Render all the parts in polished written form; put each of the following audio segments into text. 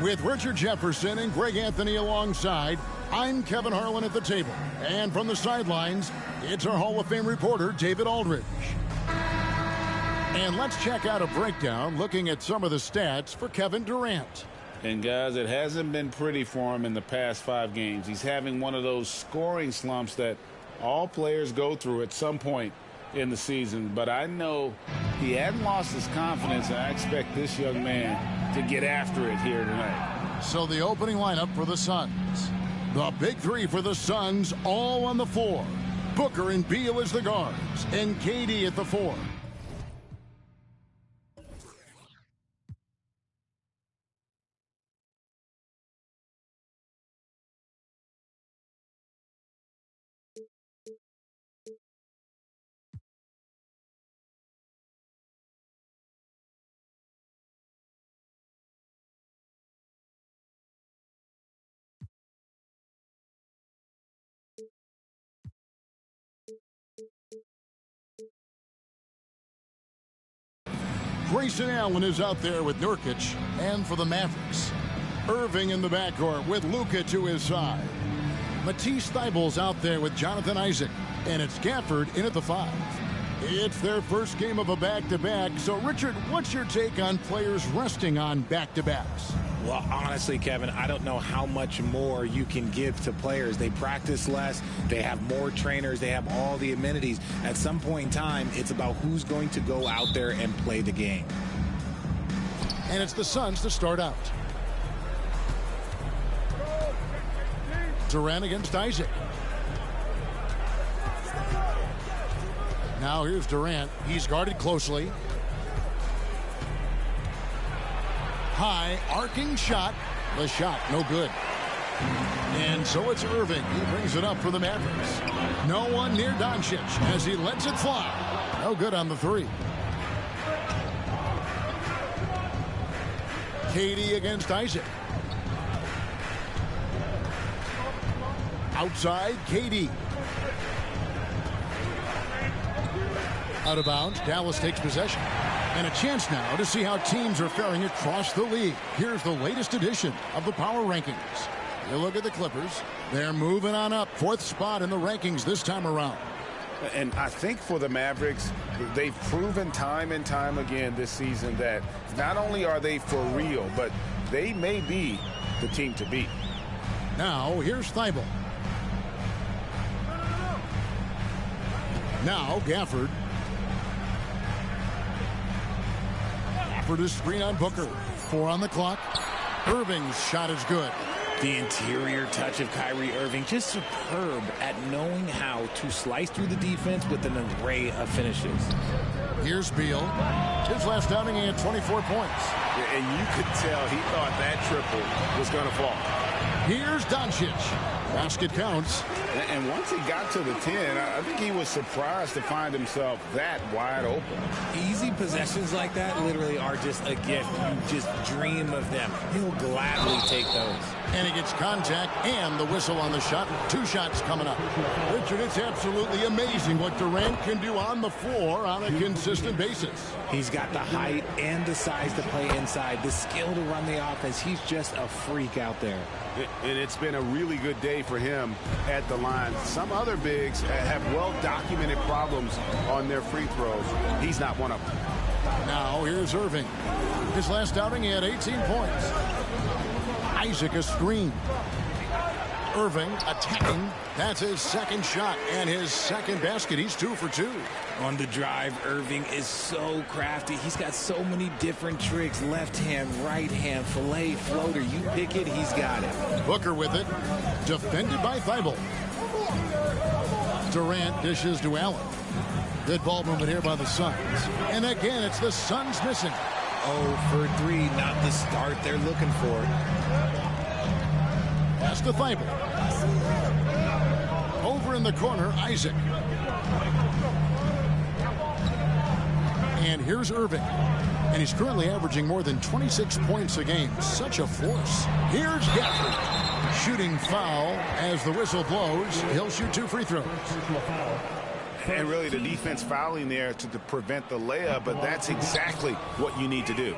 With Richard Jefferson and Greg Anthony alongside, I'm Kevin Harlan at the table. And from the sidelines, it's our Hall of Fame reporter, David Aldridge. And let's check out a breakdown looking at some of the stats for Kevin Durant. And, guys, it hasn't been pretty for him in the past 5 games. He's having one of those scoring slumps that all players go through at some point in the season. But I know he hadn't lost his confidence, and I expect this young man to get after it here tonight. So the opening lineup for the Suns. The big three for the Suns all on the floor. Booker and Beal as the guards, and KD at the 4. Grayson Allen is out there with Nurkic, and for the Mavericks, Irving in the backcourt with Luka to his side. Matisse Thybulle's out there with Jonathan Isaac, and it's Gafford in at the 5. It's their first game of a back-to-back. So, Richard, what's your take on players resting on back-to-backs? Well, honestly, Kevin, I don't know how much more you can give to players. They practice less. They have more trainers. They have all the amenities. At some point in time, it's about who's going to go out there and play the game. And it's the Suns to start out. Durant against Isaac. Now here's Durant. He's guarded closely. High arcing shot. The shot no good. And so it's Irving. He brings it up for the Mavericks. No one near Doncic as he lets it fly. No good on the 3. KD against Isaac. Outside, KD. Out of bounds, Dallas takes possession. And a chance now to see how teams are faring across the league. Here's the latest edition of the Power Rankings. You look at the Clippers. They're moving on up. 4th spot in the rankings this time around. And I think for the Mavericks, they've proven time and time again this season that not only are they for real, but they may be the team to beat. Now, here's Thibault. Now, Gafford. Gafford is screen on Booker. 4 on the clock. Irving's shot is good. The interior touch of Kyrie Irving, just superb at knowing how to slice through the defense with an array of finishes. Here's Beal. His last outing, he had 24 points. Yeah, and you could tell he thought that triple was going to fall. Here's Doncic. Basket counts. And once he got to the 10, I think he was surprised to find himself that wide open. Easy possessions like that literally are just a gift. You just dream of them. He'll gladly take those. And he gets contact and the whistle on the shot. 2 shots coming up. Richard, it's absolutely amazing what Durant can do on the floor on a consistent basis. He's got the height and the size to play inside, the skill to run the offense. He's just a freak out there. And it's been a really good day for him at the line. Some other bigs have well-documented problems on their free throws. He's not one of them. Now here's Irving. His last outing, he had 18 points. Isaac a screen. Irving attacking. That's his 2nd shot and his 2nd basket. He's 2 for 2. On the drive, Irving is so crafty. He's got so many different tricks. Left hand, right hand, fillet, floater. You pick it, he's got it. Booker with it. Defended by Thibault. Durant dishes to Allen. Good ball movement here by the Suns. And again, it's the Suns missing. 0 for 3, not the start they're looking for. Pass to Thibault. Over in the corner, Isaac. And here's Irving. And he's currently averaging more than 26 points a game. Such a force. Here's Gafford. Shooting foul as the whistle blows. He'll shoot 2 free throws. And really the defense fouling there to prevent the layup, but that's exactly what you need to do.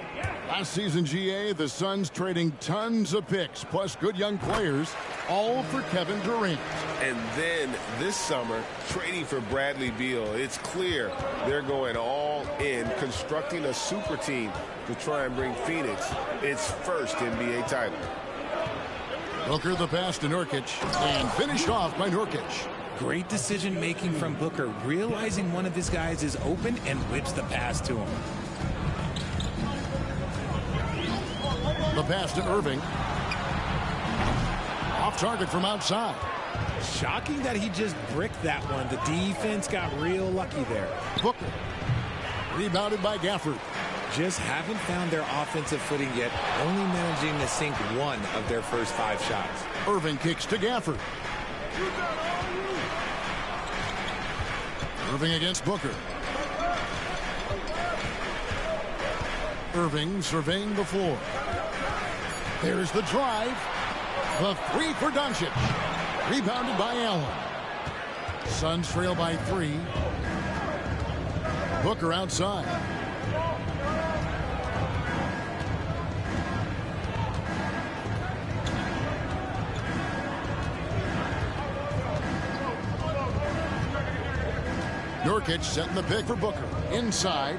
Last season, GA, the Suns trading tons of picks, plus good young players, all for Kevin Durant. And then this summer, trading for Bradley Beal. It's clear they're going all in, constructing a super team to try and bring Phoenix its first NBA title. Booker the pass to Nurkic, and finished off by Nurkic. Great decision making from Booker, realizing one of his guys is open and whips the pass to him. The pass to Irving. Off target from outside. Shocking that he just bricked that one. The defense got real lucky there. Booker. Rebounded by Gafford. Just haven't found their offensive footing yet, only managing to sink one of their first 5 shots. Irving kicks to Gafford. Irving against Booker. Irving surveying the floor. There's the drive. The 3 for Doncic. Rebounded by Allen. Suns trail by 3. Booker outside. Nurkic setting the pick for Booker. Inside.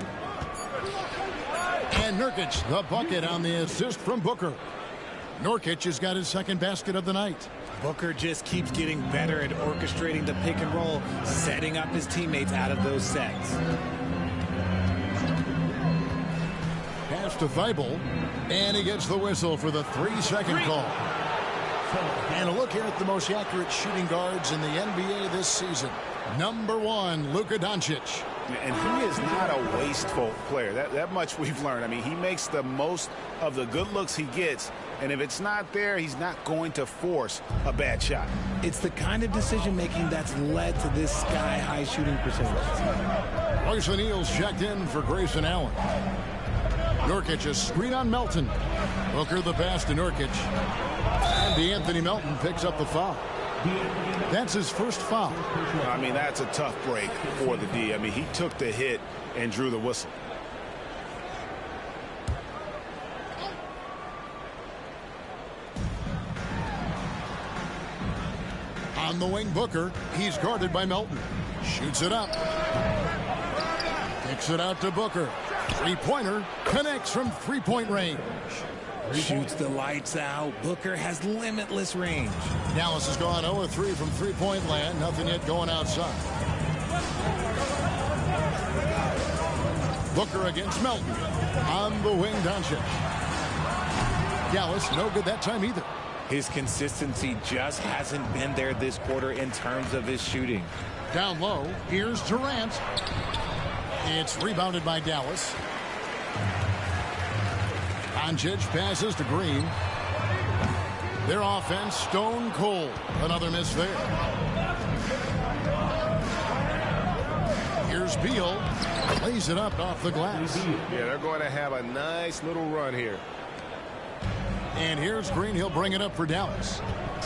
And Nurkic, the bucket on the assist from Booker. Nurkic has got his second basket of the night. Booker just keeps getting better at orchestrating the pick and roll, setting up his teammates out of those sets. Pass to Thibault, and he gets the whistle for the 3-second call. And a look here at the most accurate shooting guards in the NBA this season. Number 1, Luka Doncic. And he is not a wasteful player. That much we've learned. I mean, he makes the most of the good looks he gets. And if it's not there, he's not going to force a bad shot. It's the kind of decision-making that's led to this sky-high shooting percentage. Royce O'Neal's checked in for Grayson Allen. Nurkic a screen on Melton. Booker the pass to Nurkic. And DeAnthony Melton picks up the foul. That's his first foul. I mean, that's a tough break for the D. I mean, he took the hit and drew the whistle. On the wing, Booker. He's guarded by Melton. Shoots it up. Kicks it out to Booker. 3-pointer. Connects from 3-point range. Shoots the lights out. Booker has limitless range. Dallas has gone 0-3 from 3-point land. Nothing yet going outside. Booker against Melton. On the wing, Doncic. Dallas no good that time either. His consistency just hasn't been there this quarter in terms of his shooting. Down low, here's Durant. It's rebounded by Dallas. Doncic passes to Green. Their offense stone cold. Another miss there. Here's Beal. Lays it up off the glass. Yeah, they're going to have a nice little run here. And here's Green. He'll bring it up for Dallas.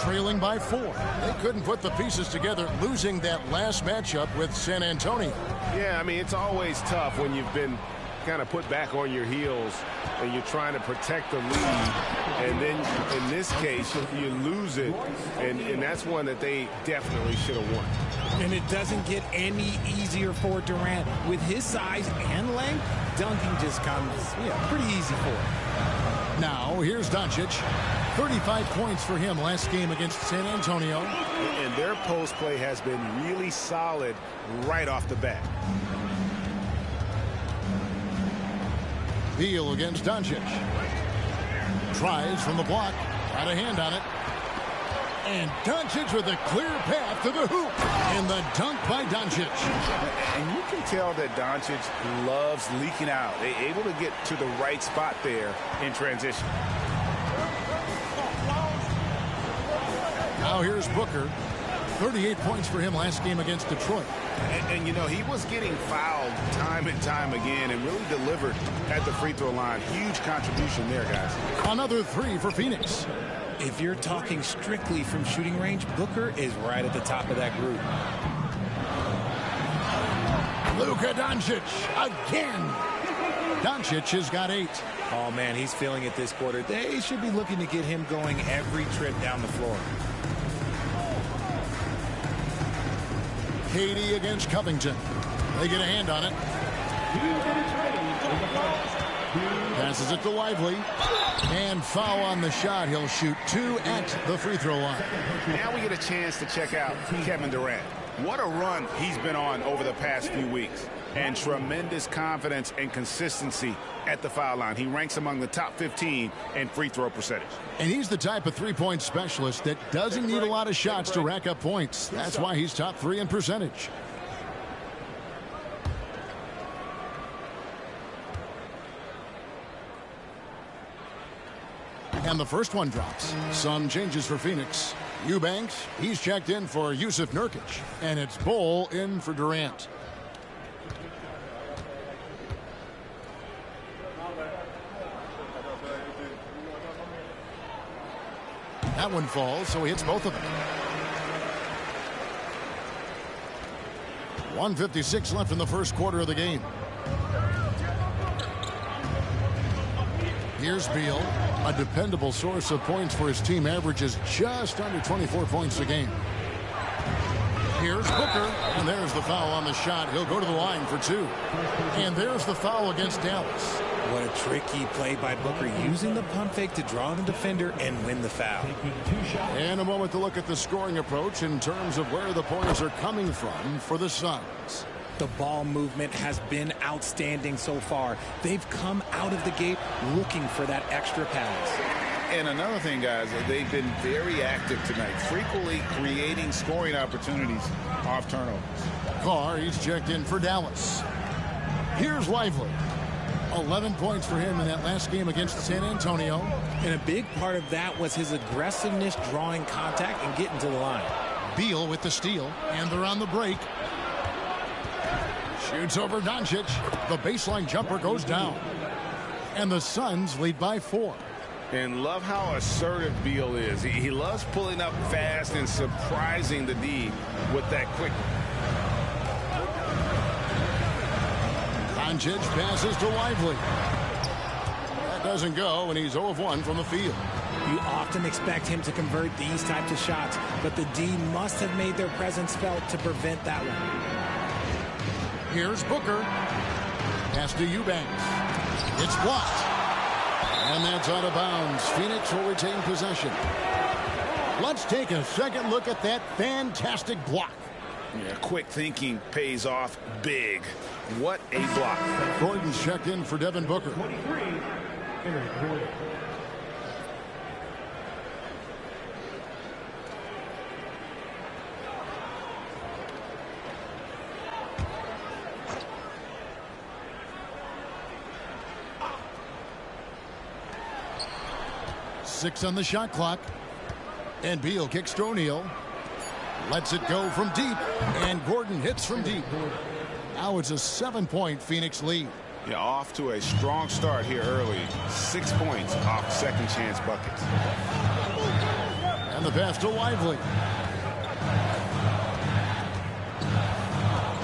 Trailing by 4. They couldn't put the pieces together, losing that last matchup with San Antonio. Yeah, I mean, it's always tough when you've been kind of put back on your heels and you're trying to protect the lead. And then in this case, you lose it. And that's one that they definitely should have won. And it doesn't get any easier for Durant. With his size and length, dunking just comes pretty easy for him. Now, here's Doncic. 35 points for him last game against San Antonio. And their post play has been really solid right off the bat. Beal against Doncic. Tries from the block. Got a hand on it. And Doncic with a clear path to the hoop. And the dunk by Doncic. And you can tell that Doncic loves leaking out. They're able to get to the right spot there in transition. Now here's Booker. 38 points for him last game against Detroit. And you know, he was getting fouled time and time again and really delivered at the free throw line. Huge contribution there, guys. Another 3 for Phoenix. If you're talking strictly from shooting range, Booker is right at the top of that group. Luka Doncic again. Doncic has got 8. Oh, man, he's feeling it this quarter. They should be looking to get him going every trip down the floor. Katie against Covington. They get a hand on it. Passes it to Lively. And foul on the shot. He'll shoot 2 at the free throw line. Now we get a chance to check out Kevin Durant. What a run he's been on over the past few weeks. And tremendous confidence and consistency at the foul line. He ranks among the top 15 in free throw percentage. And he's the type of three-point specialist that doesn't need a lot of shots to rack up points. That's why he's top 3 in percentage. And the first one drops. Some changes for Phoenix. Eubanks, he's checked in for Yusuf Nurkic. And it's Bol in for Durant. That one falls, so he hits both of them. 1:56 left in the first quarter of the game. Here's Beal, a dependable source of points for his team, averages just under 24 points a game. Here's Booker, and there's the foul on the shot. He'll go to the line for 2. And there's the foul against Dallas. What a tricky play by Booker, using the pump fake to draw the defender and win the foul. And a moment to look at the scoring approach in terms of where the points are coming from for the Suns. The ball movement has been outstanding so far. They've come out of the gate looking for that extra pass. And another thing, guys, they've been very active tonight, frequently creating scoring opportunities off turnovers. Carr, he's checked in for Dallas. Here's Lively. 11 points for him in that last game against San Antonio. And a big part of that was his aggressiveness, drawing contact and getting to the line. Beal with the steal, and they're on the break. Shoots over Doncic. The baseline jumper goes down. And the Suns lead by 4. And love how assertive Beal is. He loves pulling up fast and surprising the D with that quick. Doncic passes to Lively. That doesn't go, and he's 0 of 1 from the field. You often expect him to convert these types of shots, but the D must have made their presence felt to prevent that one. Here's Booker. Pass to Eubanks. It's blocked. And that's out of bounds. Phoenix will retain possession. Let's take a second look at that fantastic block. Yeah, quick thinking pays off big. What a block. Gordon's checked in for Devin Booker. 23, Eric Gordon. Six on the shot clock. And Beal kicks to O'Neal. Lets it go from deep. And Gordon hits from deep. Now it's a 7-point Phoenix lead. Yeah, off to a strong start here early. 6 points off second chance buckets. And the pass to Lively.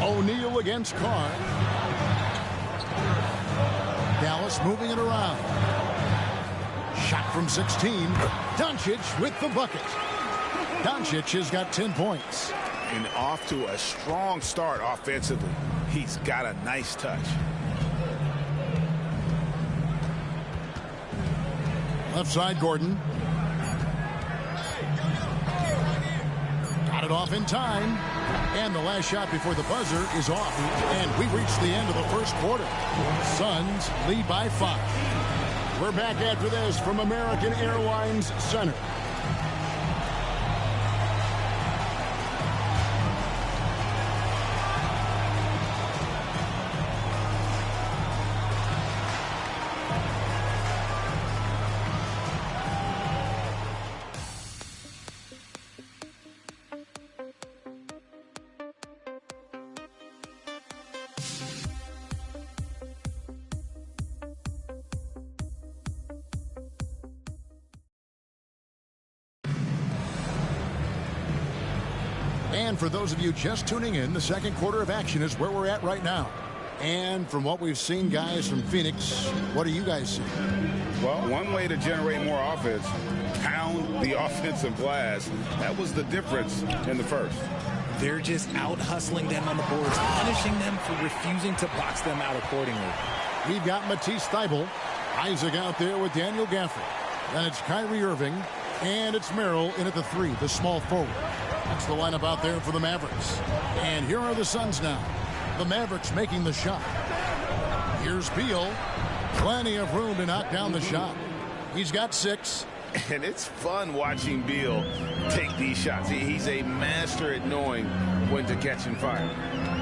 O'Neal against Carr. Dallas moving it around. Shot from 16. Doncic with the bucket. Doncic has got 10 points. And off to a strong start offensively. He's got a nice touch. Left side, Gordon. Got it off in time. And the last shot before the buzzer is off. And we reach the end of the first quarter. Suns lead by 5. We're back after this from American Airlines Center. And for those of you just tuning in, the second quarter of action is where we're at right now. And from what we've seen, guys, from Phoenix, what do you guys see? Well, one way to generate more offense, pound the offensive glass. That was the difference in the first. They're just out hustling them on the boards, punishing them for refusing to box them out accordingly. We've got Matisse Thybulle. Isaac out there with Daniel Gafford. Then it's Kyrie Irving. And it's Merrill in at the 3, the small forward. That's the lineup out there for the Mavericks. And here are the Suns now. The Mavericks making the shot. Here's Beal. Plenty of room to knock down the shot. He's got 6. And it's fun watching Beal take these shots. He's a master at knowing when to catch and fire.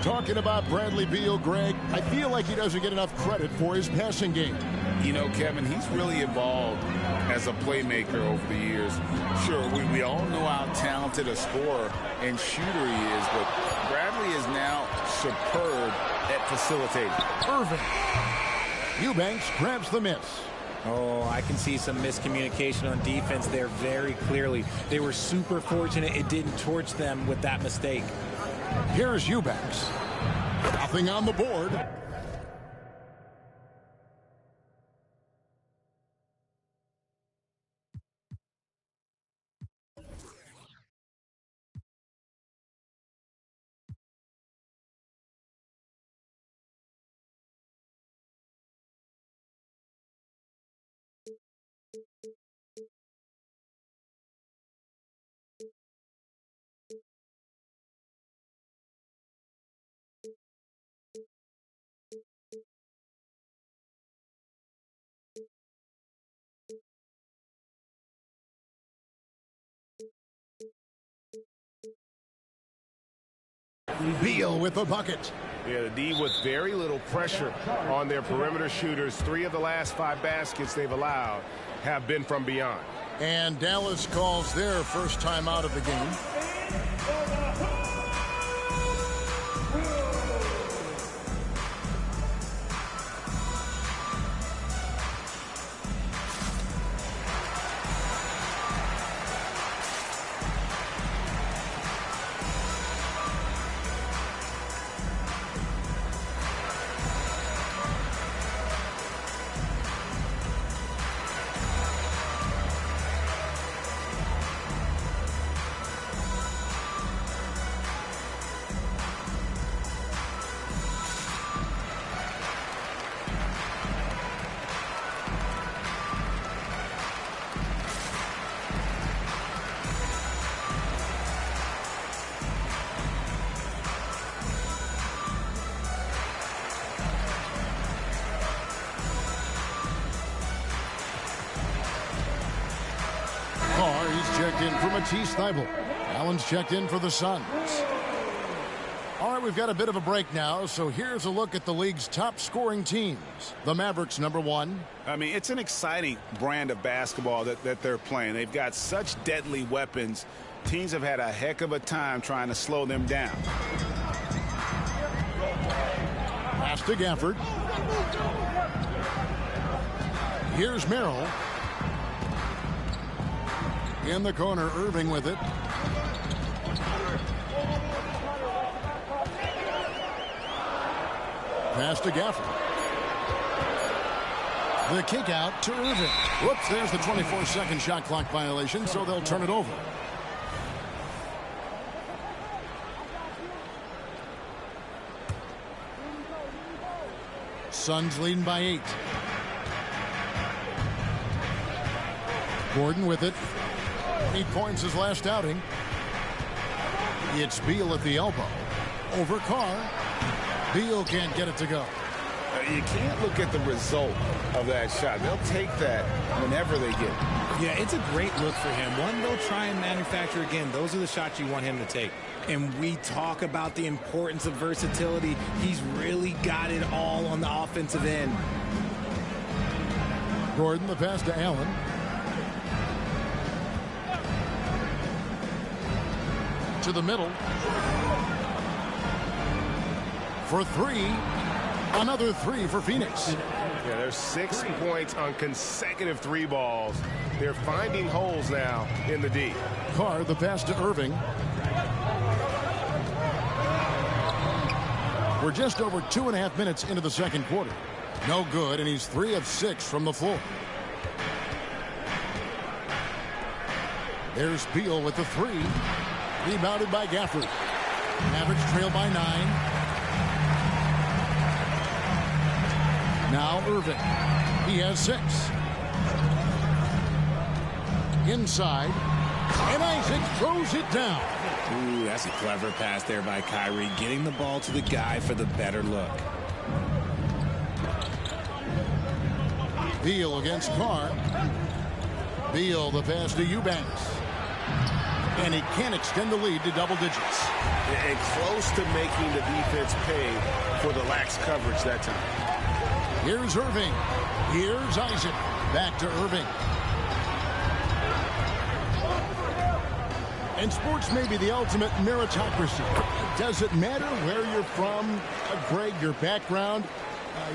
Talking about Bradley Beal, Greg, I feel like he doesn't get enough credit for his passing game. You know, Kevin, he's really evolved as a playmaker over the years. Sure, we all know how talented a scorer and shooter he is, but Bradley is now superb at facilitating. Irving. Eubanks grabs the miss. Oh, I can see some miscommunication on defense there very clearly. They were super fortunate it didn't torch them with that mistake. Here's Eubanks. Nothing on the board. Beal with the bucket. Yeah, the D with very little pressure on their perimeter shooters. 3 of the last 5 baskets they've allowed have been from beyond. And Dallas calls their first time out of the game. Checked in for Matisse Thybulle. Allen's checked in for the Suns. All right, we've got a bit of a break now, so here's a look at the league's top scoring teams. The Mavericks, number 1. I mean, it's an exciting brand of basketball that they're playing. They've got such deadly weapons. Teams have had a heck of a time trying to slow them down. Pass to Gafford. Here's Merrill. In the corner, Irving with it. Pass to Gafford. The kick out to Irving. Whoops, there's the 24-second shot clock violation, so they'll turn it over. Suns leading by 8. Gordon with it. 8 points his last outing. It's Beal at the elbow. Over Carr. Beal can't get it to go. You can't look at the result of that shot. They'll take that whenever they get it. Yeah, it's a great look for him. One they'll try and manufacture again. Those are the shots you want him to take. And we talk about the importance of versatility. He's really got it all on the offensive end. Gordon, the pass to Allen. To the middle. For 3. Another 3 for Phoenix. Yeah, there's 6 points on consecutive 3 balls. They're finding holes now in the D. Carr, the pass to Irving. We're just over 2.5 minutes into the second quarter. No good, and he's 3 of 6 from the floor. There's Beal with the 3. Rebounded by Gafford. Mavericks trail by 9. Now Irving. He has 6. Inside. And Isaac throws it down. Ooh, that's a clever pass there by Kyrie. Getting the ball to the guy for the better look. Beal against Carr. Beal the pass to Eubanks. And he can't extend the lead to double digits. And close to making the defense pay for the lax coverage that time. Here's Irving. Here's Isaac. Back to Irving. And sports may be the ultimate meritocracy. Does it matter where you're from, Greg, your background?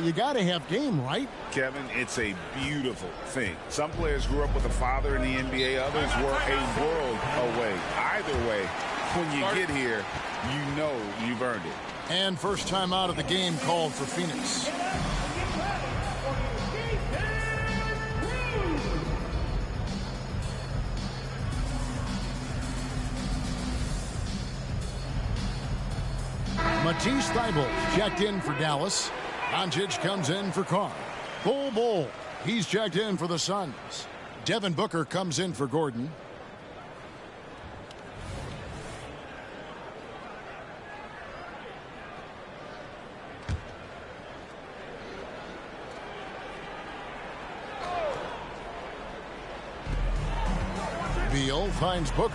You got to have game, right? Kevin, it's a beautiful thing. Some players grew up with a father in the NBA. Others were a world away. Either way, when you get here, you know you've earned it. And first time out of the game called for Phoenix. Matisse Thybulle checked in for Dallas. Doncic comes in for Carr. Bol, he's checked in for the Suns. Devin Booker comes in for Gordon. Beal finds Booker.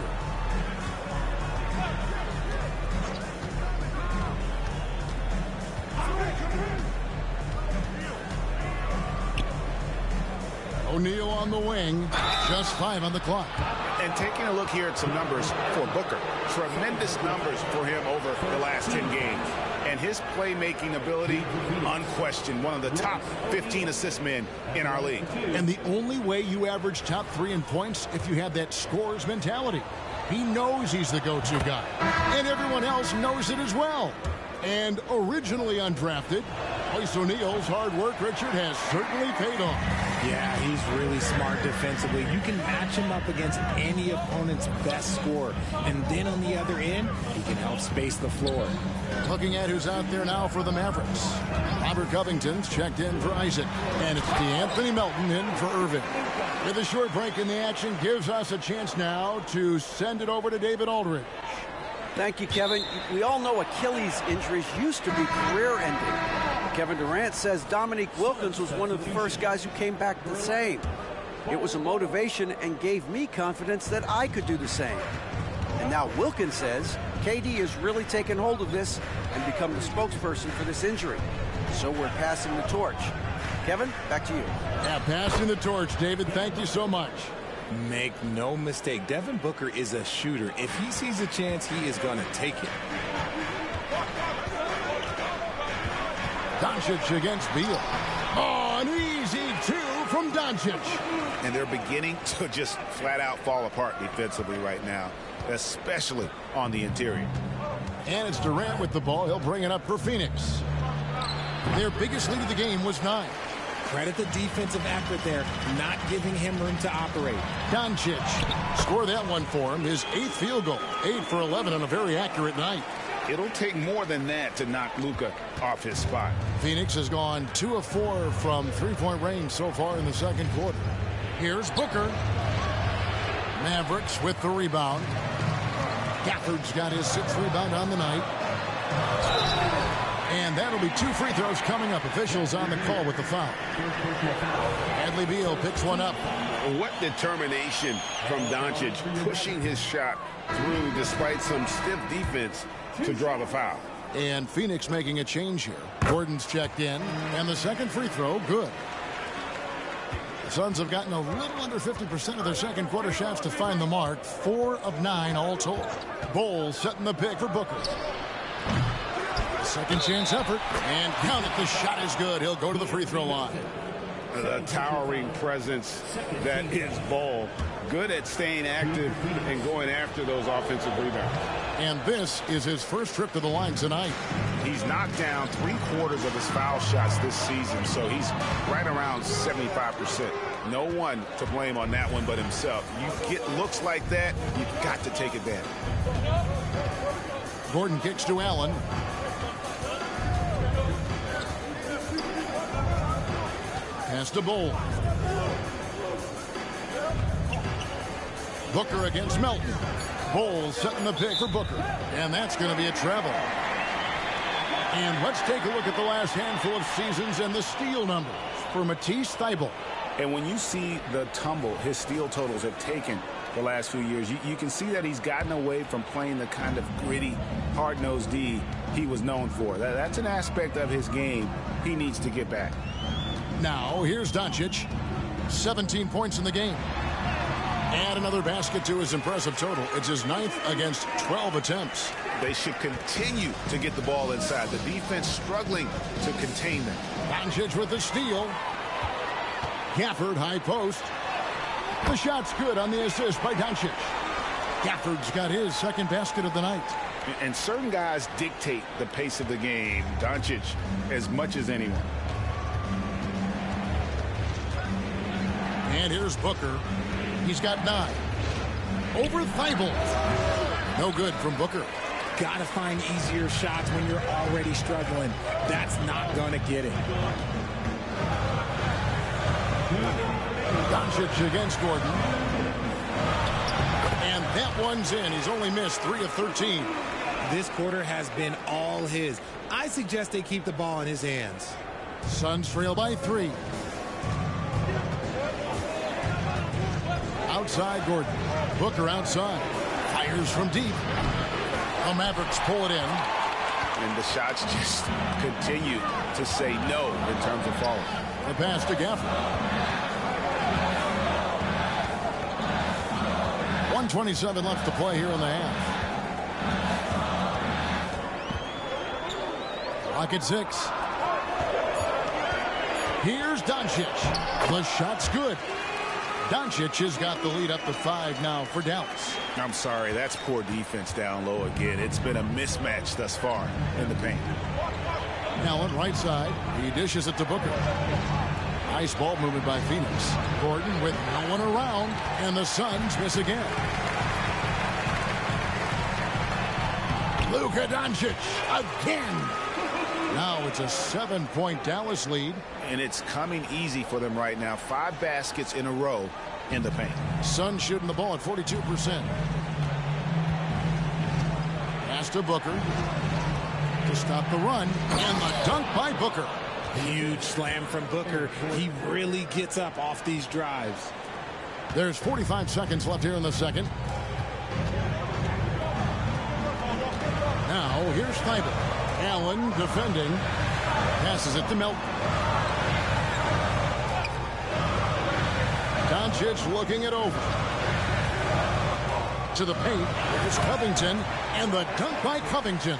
O'Neal on the wing. Just 5 on the clock. And taking a look here at some numbers for Booker. Tremendous numbers for him over the last 10 games. And his playmaking ability, unquestioned, one of the top 15 assist men in our league. And the only way you average top 3 in points if you have that scorer's mentality. He knows he's the go-to guy. And everyone else knows it as well. And originally undrafted, Royce O'Neal's hard work, Richard, has certainly paid off. Yeah, he's really smart defensively. You can match him up against any opponent's best scorer. And then on the other end, he can help space the floor. Looking at who's out there now for the Mavericks. Robert Covington's checked in for Isaac. And it's DeAnthony Melton in for Irving. With a short break in the action, gives us a chance now to send it over to David Aldridge. Thank you, Kevin. We all know Achilles injuries used to be career-ending. Kevin Durant says Dominique Wilkins was one of the first guys who came back the same. It was a motivation and gave me confidence that I could do the same. And now Wilkins says KD has really taken hold of this and become the spokesperson for this injury. So we're passing the torch. Kevin, back to you. Yeah, passing the torch, David. Thank you so much. Make no mistake, Devin Booker is a shooter. If he sees a chance, he is going to take it. Doncic against Beal. Oh, an easy 2 from Doncic. And they're beginning to just flat out fall apart defensively right now, especially on the interior. And it's Durant with the ball. He'll bring it up for Phoenix. Their biggest lead of the game was 9. Credit the defensive effort there, not giving him room to operate. Doncic score that one for him. His 8th field goal. 8 for 11 on a very accurate night. It'll take more than that to knock Luka off his spot. Phoenix has gone 2 of 4 from three-point range so far in the second quarter. Here's Booker. Mavericks with the rebound. Gafford's got his 6th rebound on the night. And that'll be 2 free throws coming up. Officials on the call with the foul. Bradley Beal picks one up. What determination from Doncic, pushing his shot through despite some stiff defense to draw the foul. And Phoenix making a change here. Gordon's checked in, and the second free throw, good. The Suns have gotten a little under 50% of their second quarter shots to find the mark. 4 of 9 all told. Bol setting the pick for Booker. Second chance effort, and count it. The shot is good. He'll go to the free throw line. The towering presence that is Bol. Good at staying active and going after those offensive rebounds. And this is his first trip to the line tonight. He's knocked down 3/4 of his foul shots this season, so he's right around 75%. No one to blame on that one but himself. You get looks like that, you've got to take advantage. Gordon kicks to Allen. Pass to Bull. Booker against Melton. Bull setting the pick for Booker. And that's going to be a travel. And let's take a look at the last handful of seasons and the steal numbers for Matisse Thybulle. And when you see the tumble his steal totals have taken the last few years, you can see that he's gotten away from playing the kind of gritty, hard-nosed D he was known for. That's an aspect of his game he needs to get back. Now, here's Doncic. 17 points in the game. Add another basket to his impressive total. It's his 9th against 12 attempts. They should continue to get the ball inside. The defense struggling to contain them. Doncic with the steal. Gafford, high post. The shot's good on the assist by Doncic. Gafford's got his second basket of the night. And certain guys dictate the pace of the game. Doncic as much as anyone. And here's Booker. He's got 9. Over Thybulle. No good from Booker. Got to find easier shots when you're already struggling. That's not going to get it. Doncic against Gordon. And that one's in. He's only missed 3 of 13. This quarter has been all his. I suggest they keep the ball in his hands. Suns trail by 3. Outside Gordon. Booker outside. Fires from deep. The Mavericks pull it in. And the shots just continue to say no in terms of falling. The pass to Gafford. 1:27 left to play here in the half. Clock at 6. Here's Doncic. The shot's good. Doncic has got the lead up to 5 now for Dallas. I'm sorry, that's poor defense down low again. It's been a mismatch thus far in the paint. Allen right side. He dishes it to Booker. Nice ball movement by Phoenix. Gordon with no one around, and the Suns miss again. Luka Doncic again. Now it's a 7-point Dallas lead. And it's coming easy for them right now. 5 baskets in a row in the paint. Suns shooting the ball at 42%. Pass to Booker to stop the run. And the dunk by Booker. Huge slam from Booker. He really gets up off these drives. There's 45 seconds left here in the second. Now here's Thybulle. Allen defending. Passes it to Melton. Doncic looking it over. To the paint. Here's Covington. And the dunk by Covington.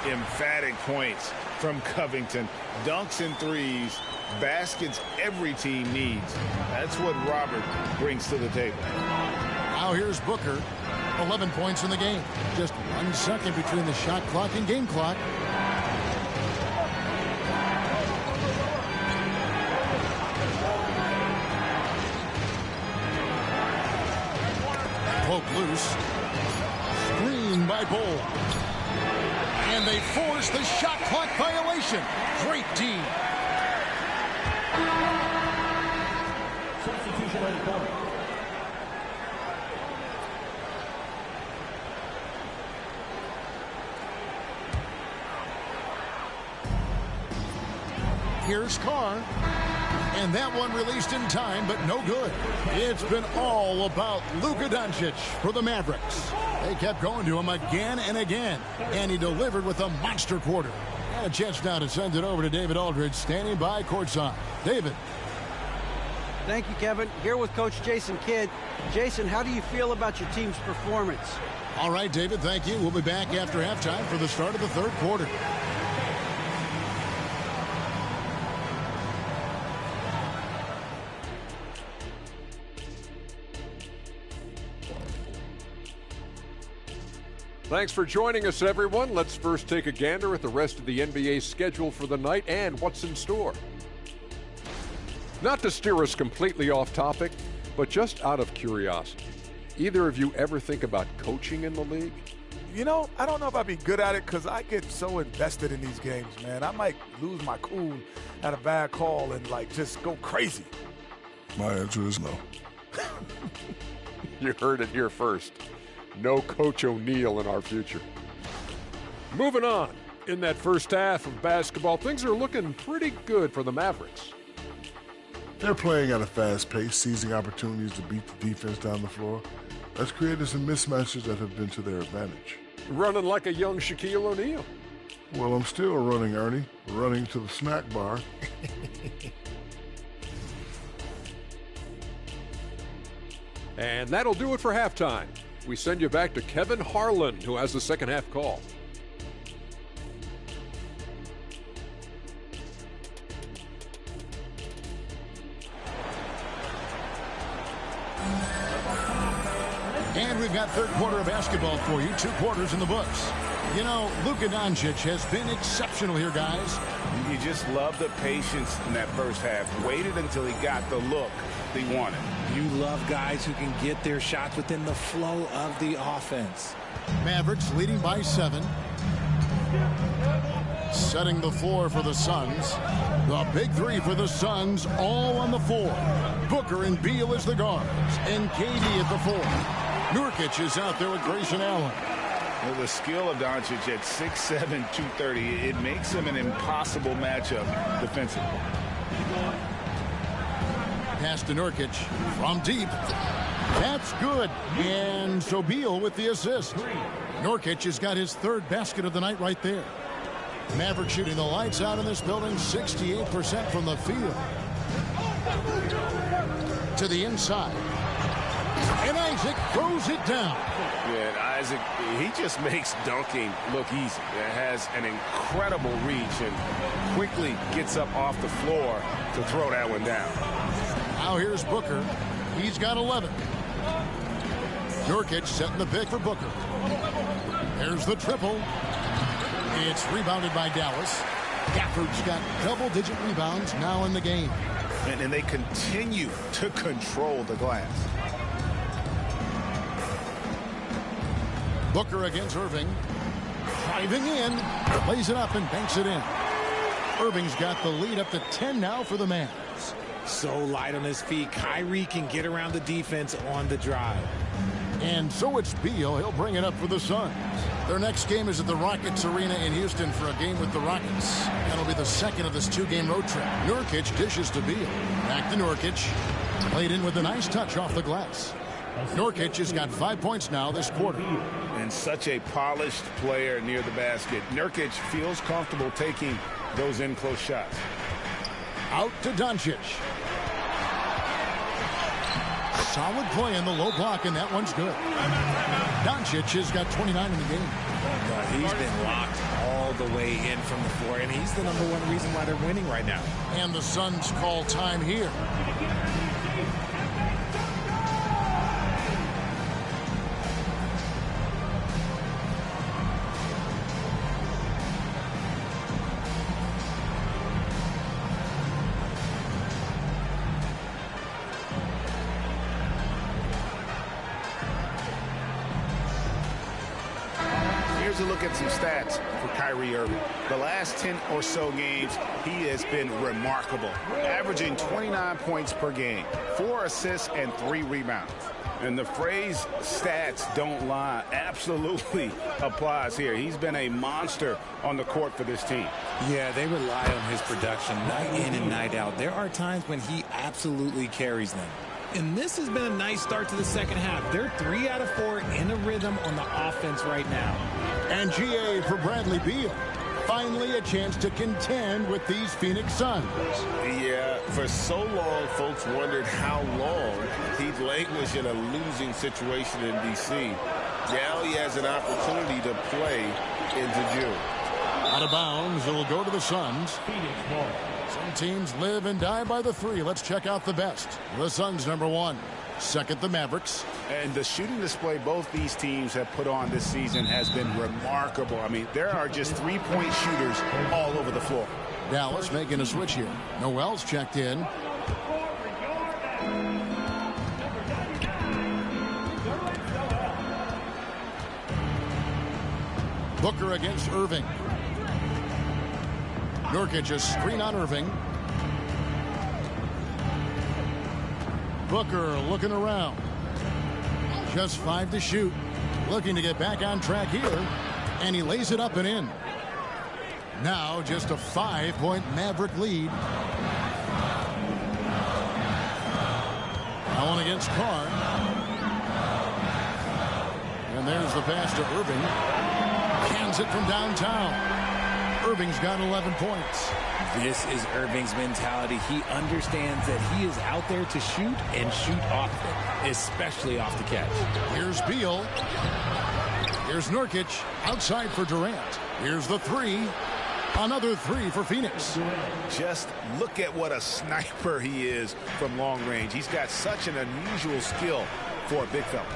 Emphatic points from Covington. Dunks and threes. Baskets every team needs. That's what Robert brings to the table. Now here's Booker. 11 points in the game. Just 1 second between the shot clock and game clock. Poke loose. Screen by Bull. And they force the shot clock violation. Great D. Substitution on the court. Here's Carr. And that one released in time, but no good. It's been all about Luka Doncic for the Mavericks. They kept going to him again and again, and he delivered with a monster quarter. And a chance now to send it over to David Aldridge, standing by courtside. David. Thank you, Kevin. Here with Coach Jason Kidd. Jason, how do you feel about your team's performance? All right, David, thank you. We'll be back after halftime for the start of the third quarter. Thanks for joining us, everyone. Let's first take a gander at the rest of the NBA schedule for the night and what's in store. Not to steer us completely off topic, but just out of curiosity, either of you ever think about coaching in the league? You know, I don't know if I'd be good at it because I get so invested in these games, man. I might lose my cool at a bad call and, like, just go crazy. My answer is no. You heard it here first. No Coach O'Neal in our future. Moving on. In that first half of basketball, things are looking pretty good for the Mavericks. They're playing at a fast pace, seizing opportunities to beat the defense down the floor. That's created some mismatches that have been to their advantage. Running like a young Shaquille O'Neal. Well, I'm still running, Ernie. Running to the snack bar. And that'll do it for halftime. We send you back to Kevin Harlan, who has the second half call. And we've got third quarter of basketball for you. 2 quarters in the books. You know, Luka Doncic has been exceptional here, guys. You just love the patience in that first half. Waited until he got the look he wanted. You love guys who can get their shots within the flow of the offense. Mavericks leading by 7. Setting the floor for the Suns. The big 3 for the Suns, all on the floor. Booker and Beal as the guards, and KD at the 4. Nurkic is out there with Grayson Allen. Well, the skill of Doncic at 6'7", 230, it makes him an impossible matchup defensively. Pass to Nurkic from deep. That's good. And so Beal with the assist. Nurkic has got his 3rd basket of the night right there. Mavericks shooting the lights out in this building, 68% from the field. To the inside. And Isaac throws it down. Yeah, Isaac, he just makes dunking look easy. It has an incredible reach and quickly gets up off the floor to throw that one down. Now here's Booker. He's got 11. Nurkic setting the pick for Booker. There's the triple. It's rebounded by Dallas. Gafford's got double-digit rebounds now in the game. And they continue to control the glass. Booker against Irving. Driving in. Lays it up and banks it in. Irving's got the lead up to 10 now for the Mavs. So light on his feet. Kyrie can get around the defense on the drive. And so it's Beal. He'll bring it up for the Suns. Their next game is at the Rockets Arena in Houston for a game with the Rockets. That'll be the second of this 2-game road trip. Nurkic dishes to Beal. Back to Nurkic. Played in with a nice touch off the glass. Nurkic has got 5 points now this quarter. And such a polished player near the basket. Nurkic feels comfortable taking those in-close shots. Out to Doncic. Solid play in the low block, and that one's good. Doncic has got 29 in the game. He's been locked all the way in from the floor, and he's the #1 reason why they're winning right now. And the Suns call time here. Here's a look at some stats for Kyrie Irving. The last 10 or so games, he has been remarkable, averaging 29 points per game, 4 assists and 3 rebounds. And the phrase stats don't lie absolutely applies here. He's been a monster on the court for this team. Yeah, they rely on his production night in and night out. There are times when he absolutely carries them. And this has been a nice start to the second half. They're 3 out of 4 in a rhythm on the offense right now. And GA for Bradley Beal. Finally a chance to contend with these Phoenix Suns. Yeah, for so long, folks wondered how long he'd languish in a losing situation in D.C. Now he has an opportunity to play into June. Out of bounds, it'll go to the Suns. Some teams live and die by the 3. Let's check out the best. The Suns #1. Second, the Mavericks. And the shooting display both these teams have put on this season has been remarkable. I mean, there are just three-point shooters all over the floor. Dallas making a switch here. Noel's checked in. Booker against Irving. Nurkic, a screen on Irving. Booker looking around. Just 5 to shoot. Looking to get back on track here. And he lays it up and in. Now just a 5-point Maverick lead. Allen against Carr. And there's the pass to Irving. Cans it from downtown. Irving's got 11 points. This is Irving's mentality. He understands that he is out there to shoot and shoot often, especially off the catch. Here's Beal. Here's Nurkic outside for Durant. Here's the three. Another three for Phoenix. Just look at what a sniper he is from long range. He's got such an unusual skill for a big fella.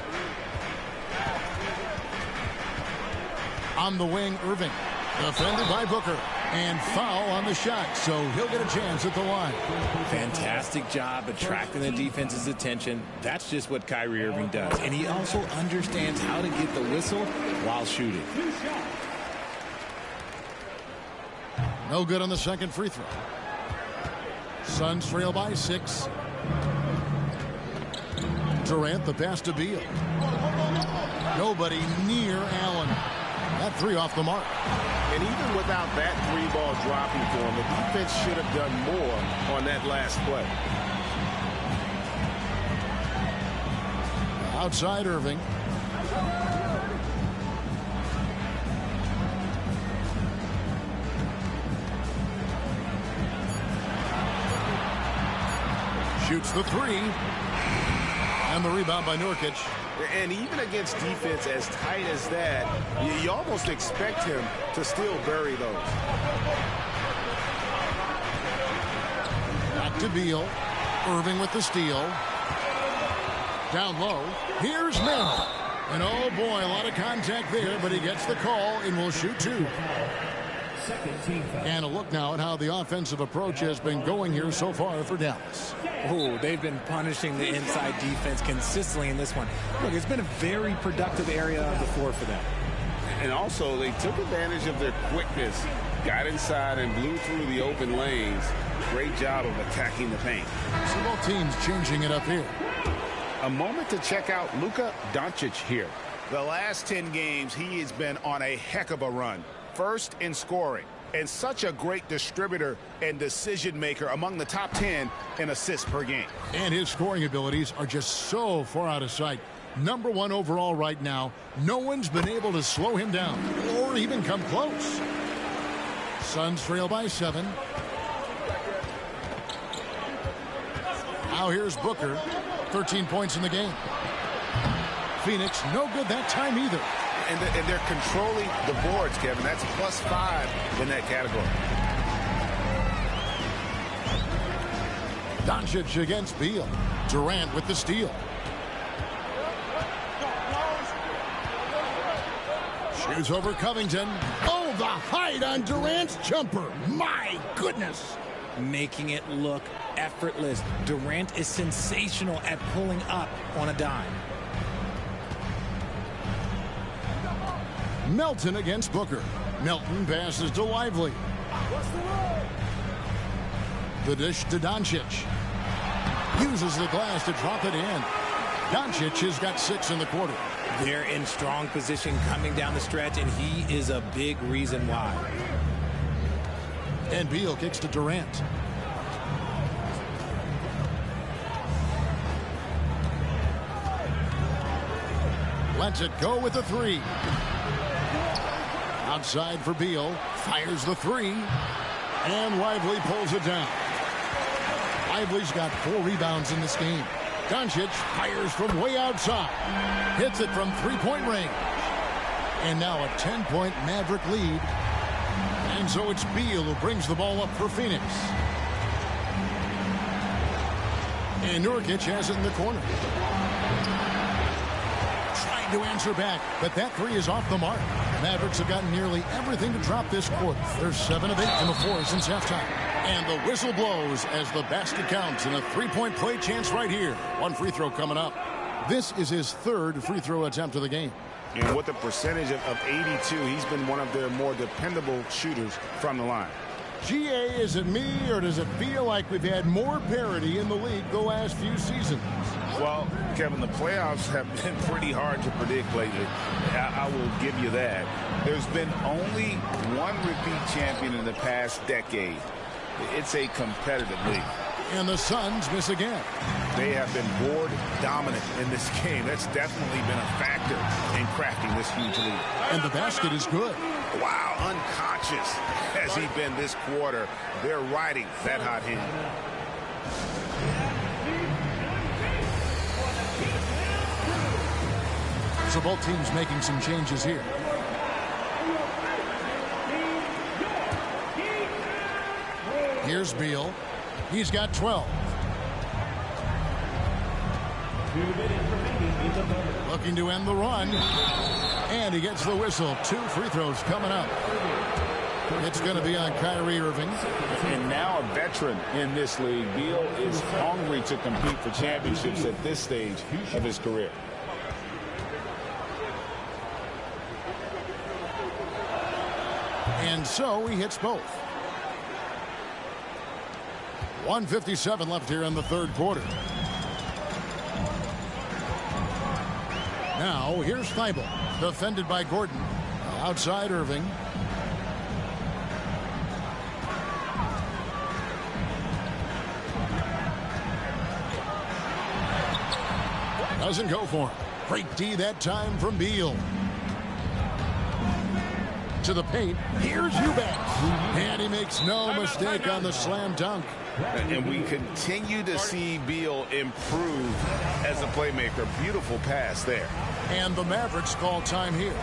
On the wing, Irving. Defended by Booker. And foul on the shot, so he'll get a chance at the line. Fantastic job attracting the defense's attention. That's just what Kyrie Irving does. And he also understands how to get the whistle while shooting. No good on the second free throw. Suns trail by 6. Durant, the pass to Beal. Nobody near Allen. That three off the mark. And even without that three-ball dropping for him, the defense should have done more on that last play. Outside Irving. Shoots the three. And the rebound by Nurkic. And even against defense as tight as that, you almost expect him to still bury those. Back to Beal. Irving with the steal. Down low. Here's Merrill. And oh boy, a lot of contact there, but he gets the call and will shoot 2. And a look now at how the offensive approach has been going here so far for Dallas. Oh, they've been punishing the inside defense consistently in this one. Look, it's been a very productive area of the floor for them. And also, they took advantage of their quickness, got inside and blew through the open lanes. Great job of attacking the paint. So both teams changing it up here. A moment to check out Luka Doncic here. The last 10 games, he has been on a heck of a run. First in scoring, and such a great distributor and decision maker, among the top 10 in assists per game. And his scoring abilities are just so far out of sight. Number 1 overall right now. No one's been able to slow him down or even come close. Suns trail by 7. Now here's Booker. 13 points in the game. Phoenix no good that time either. And they're controlling the boards, Kevin. That's +5 in that category. Doncic against Beal. Durant with the steal. Shoots over Covington. Oh, the height on Durant's jumper. My goodness. Making it look effortless. Durant is sensational at pulling up on a dime. Melton against Booker. Melton passes to Lively. The dish to Doncic. Uses the glass to drop it in. Doncic has got 6 in the quarter. They're in strong position coming down the stretch, and he is a big reason why. And Beal kicks to Durant. Lets it go with the 3. Outside for Beal. Fires the 3. And Lively pulls it down. Lively's got 4 rebounds in this game. Doncic fires from way outside. Hits it from 3-point range. And now a 10-point Maverick lead. And so it's Beal who brings the ball up for Phoenix. And Nurkic has it in the corner. Trying to answer back, but that three is off the mark. Mavericks have gotten nearly everything to drop this quarter. They're 7 of 8 from the floor since halftime. And the whistle blows as the basket counts, and a three-point play chance right here. One free throw coming up. This is his third free throw attempt of the game. And with a percentage of 82, he's been one of their more dependable shooters from the line. GA, is it me, or does it feel like we've had more parity in the league the last few seasons? Well, Kevin, the playoffs have been pretty hard to predict lately. I will give you that. There's been only one repeat champion in the past decade. It's a competitive league. And the Suns miss again. They have been board dominant in this game. That's definitely been a factor in crafting this huge lead. And the basket is good. Wow, unconscious has he been this quarter. They're riding that hot hand. So both teams making some changes here. Here's Beal. He's got 12. Looking to end the run. And he gets the whistle. 2 free throws coming up. It's going to be on Kyrie Irving. And now a veteran in this league, Beal is hungry to compete for championships at this stage of his career. And so he hits both. 1:57 left here in the third quarter. Now here's Thibault, defended by Gordon. Outside Irving. Doesn't go for him. Great D that time from Beal. To the paint. Here's Eubanks. And he makes no mistake on the slam dunk. And we continue to see Beal improve as a playmaker. Beautiful pass there. And the Mavericks call time here.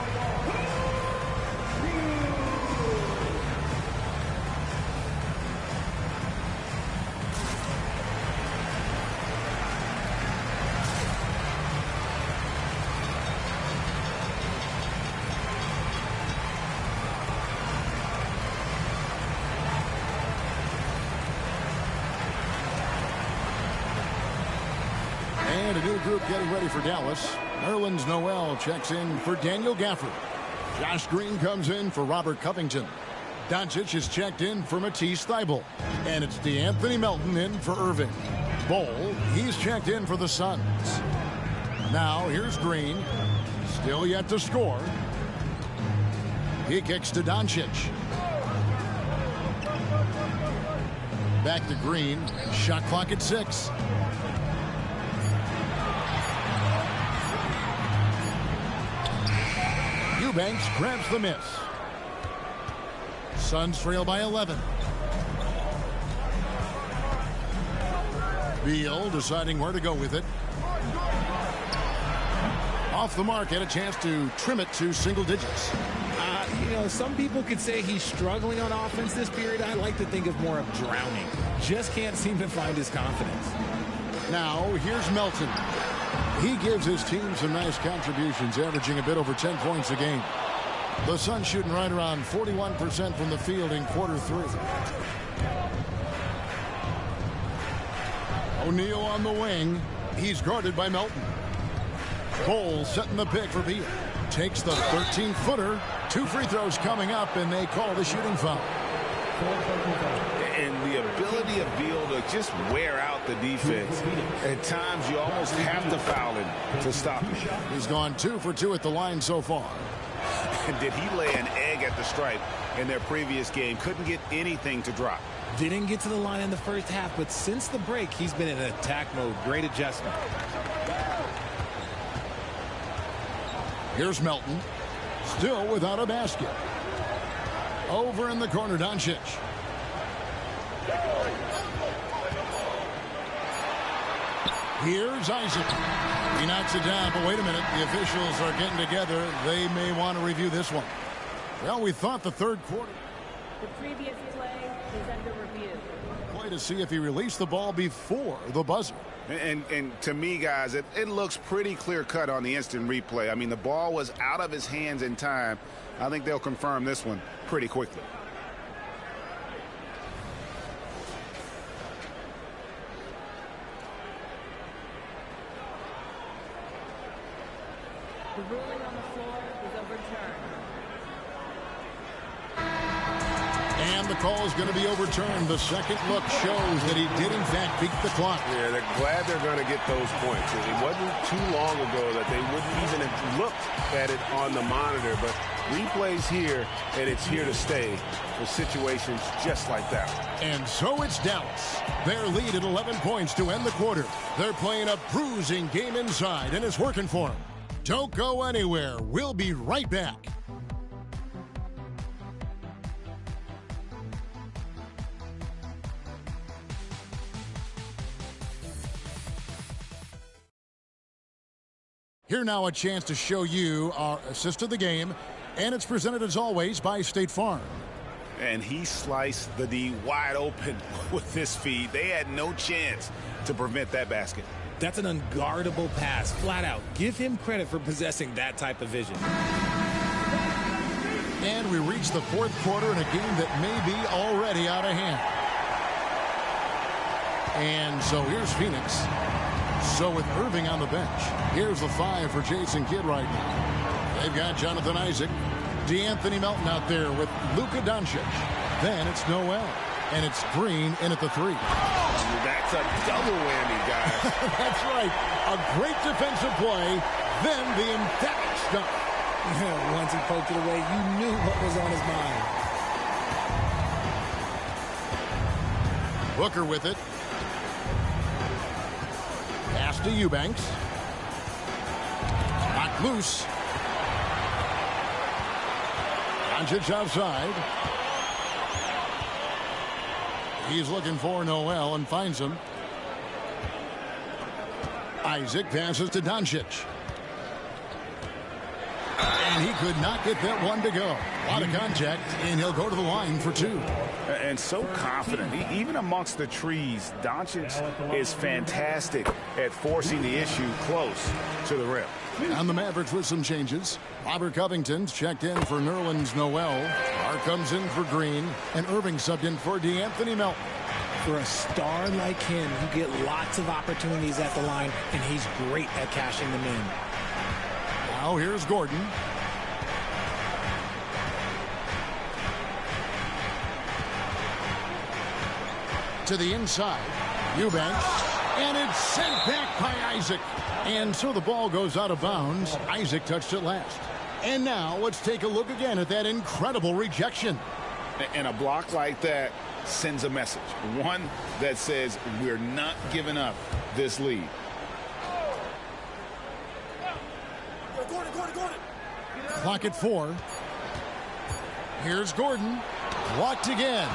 And a new group getting ready for Dallas. Nerlens Noel checks in for Daniel Gafford. Josh Green comes in for Robert Covington. Doncic is checked in for Matisse Thybulle. And it's DeAnthony Melton in for Irving. Bol, he's checked in for the Suns. Now here's Green. Still yet to score. He kicks to Doncic. Back to Green. Shot clock at 6. Eubanks grabs the miss. Suns trail by 11. Beal deciding where to go with it. Off the mark, had a chance to trim it to single digits. You know, some people could say he's struggling on offense this period. I like to think of more of drowning. Just can't seem to find his confidence. Now, here's Melton. He gives his team some nice contributions, averaging a bit over 10 points a game. The Suns shooting right around 41% from the field in quarter 3. O'Neal on the wing. He's guarded by Melton. Bol setting the pick for Beal. Takes the 13-footer. 2 free throws coming up, and they call the shooting foul. And the ability of Beal to just wear out the defense. At times, you almost have to foul him to stop him. He's gone 2 for 2 at the line so far. And did he lay an egg at the stripe in their previous game? Couldn't get anything to drop. Didn't get to the line in the first half, but since the break, he's been in attack mode. Great adjustment. Here's Melton. Still without a basket. Over in the corner, Doncic. Here's Isaac. He knocks it down, but wait a minute. The officials are getting together. They may want to review this one. Well, we thought the third quarter. The previous play is under review. Play to see if he released the ball before the buzzer. And to me, guys, it looks pretty clear-cut on the instant replay. I mean, the ball was out of his hands in time. I think they'll confirm this one pretty quickly. The ruling on the floor is overturned. And the call is going to be overturned. The second look shows that he did, in fact, beat the clock. Yeah, they're glad they're going to get those points. It wasn't too long ago that they wouldn't even have looked at it on the monitor, but replays here, and it's here to stay for situations just like that. And so it's Dallas. Their lead at 11 points to end the quarter. They're playing a bruising game inside, and it's working for them. Don't go anywhere. We'll be right back. Here now a chance to show you our assist of the game, and it's presented as always by State Farm. And he sliced the D wide open with this feed. They had no chance to prevent that basket. That's an unguardable pass, flat out. Give him credit for possessing that type of vision. And we reach the fourth quarter in a game that may be already out of hand. And so here's Phoenix. So with Irving on the bench, here's the 5 for Jason Kidd right now. They've got Jonathan Isaac, DeAnthony Melton out there with Luka Doncic. Then it's Noel, and it's Green in at the 3. That's a double whammy, guys. That's right. A great defensive play, then the emphatic stuff. Once he poked it away, you knew what was on his mind. Booker with it. Pass to Eubanks. Knocked loose. Doncic outside. He's looking for Noel and finds him. Isaac passes to Doncic. And he could not get that one to go. A lot of contact, and he'll go to the line for 2. And so confident. Even amongst the trees, Doncic is fantastic at forcing the issue close to the rim. On the Mavericks with some changes. Robert Covington's checked in for Nerlens Noel. Carr comes in for Green. And Irving subbed in for DeAnthony Melton. For a star like him, you get lots of opportunities at the line, and he's great at cashing them in. Now here's Gordon. To the inside. Eubanks. And it's sent back by Isaac. And so the ball goes out of bounds. Isaac touched it last. And now let's take a look again at that incredible rejection. And a block like that sends a message. One that says we're not giving up this lead. Clock at 4. Here's Gordon. Blocked again.